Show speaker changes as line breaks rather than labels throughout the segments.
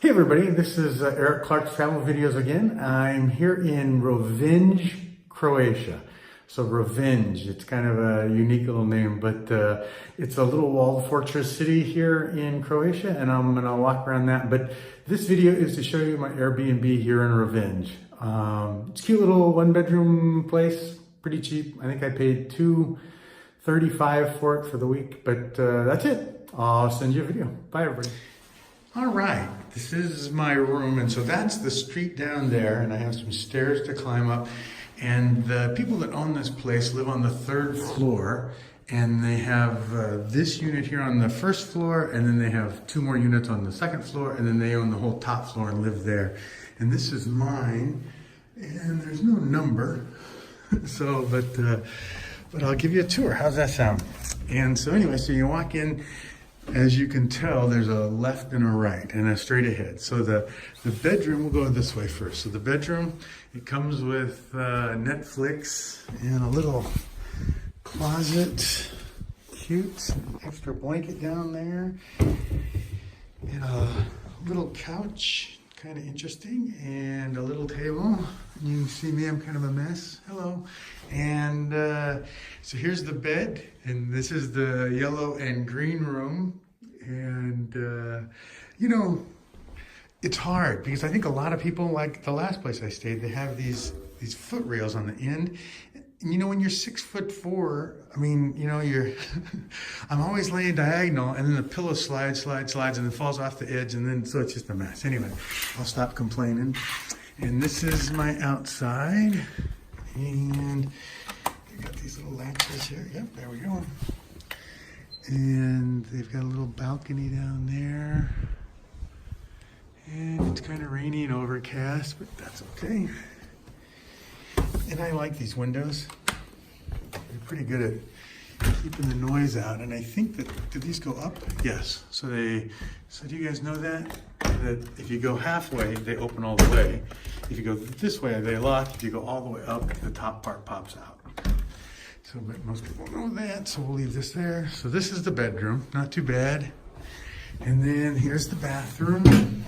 Hey everybody, this is Eric Clark's Travel Videos again. I'm here in Rovinj, Croatia. So Rovinj, it's kind of a unique little name, but it's a little walled fortress city here in Croatia, and I'm gonna walk around that. But this video is to show you my Airbnb here in Rovinj. It's a cute little one-bedroom place, pretty cheap. I think I paid $235 for it for the week, but that's it. I'll send you a video. Bye everybody. All right, this is my room, and so that's the street down there, and I have some stairs to climb up. And the people that own this place live on the 3rd floor, and they have this unit here on the 1st floor, and then they have 2 more units on the 2nd floor, and then they own the whole top floor and live there. And this is mine, and there's no number, so but I'll give you a tour. How's that sound? And so anyway, so you walk in. As you can tell, there's a left and a right and a straight ahead. So the bedroom, we'll go this way first. So the bedroom, it comes with Netflix and a little closet, cute, extra blanket down there, and a little couch, kind of interesting, and a little table. You can see me, I'm kind of a mess. Hello. And so here's the bed, and this is the yellow and green room. And you know, it's hard because I think a lot of people, like the last place I stayed, they have these foot rails on the end. And you know, when you're 6'4", I mean, you know, I'm always laying diagonal, and then the pillow slides, and then falls off the edge, and then so it's just a mess. Anyway, I'll stop complaining. And this is my outside, and you got these little latches here. Yep, there we go. And they've got a little balcony down there, and it's kind of rainy and overcast, but that's okay. And I like these windows. They're pretty good at keeping the noise out. And I think that, do these go up? Yes. So do you guys know that if you go halfway, they open all the way. If you go this way, they lock. If you go all the way up, the top part pops out. So, but most people know that, so we'll leave this there. So this is the bedroom, not too bad. And then here's the bathroom.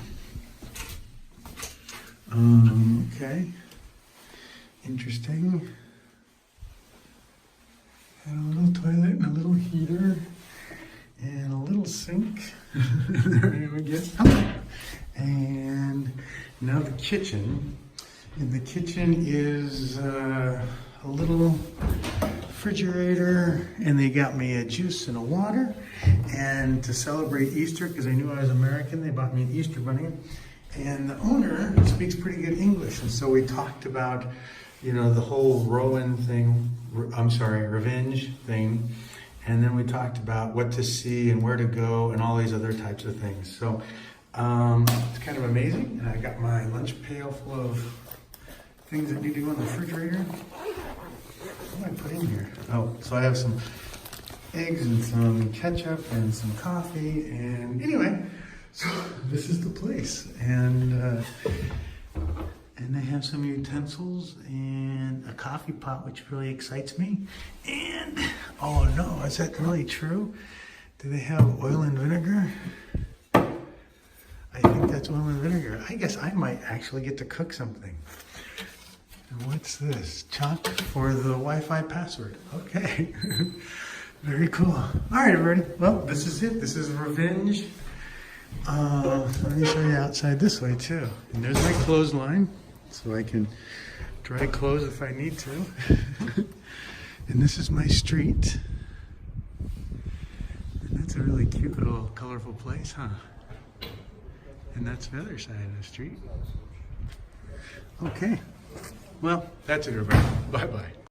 Okay. Interesting. And a little toilet and a little heater and a little sink. There we go. And now the kitchen. And the kitchen is a little refrigerator, and they got me a juice and a water. And to celebrate Easter, because they knew I was American, they bought me an Easter bunny. And the owner speaks pretty good English, and so we talked about, you know, the whole Rovinj thing, and then we talked about what to see and where to go and all these other types of things. So it's kind of amazing. And I got my lunch pail full of things that need to go in the refrigerator. What do I put in here? Oh, so I have some eggs and some ketchup and some coffee, and anyway, so this is the place. And they have some utensils and a coffee pot, which really excites me. And, oh no, is that really true? Do they have oil and vinegar? I think that's oil and vinegar. I guess I might actually get to cook something. And what's this? Chalk for the Wi-Fi password. Okay. Very cool. All right, everybody. Well, this is it. This is Rovinj. Let me show you outside this way too. And there's my clothesline, so I can dry clothes if I need to. And this is my street. And that's a really cute little colorful place, huh? And that's the other side of the street. Okay. Well, that's it, everybody. Bye-bye.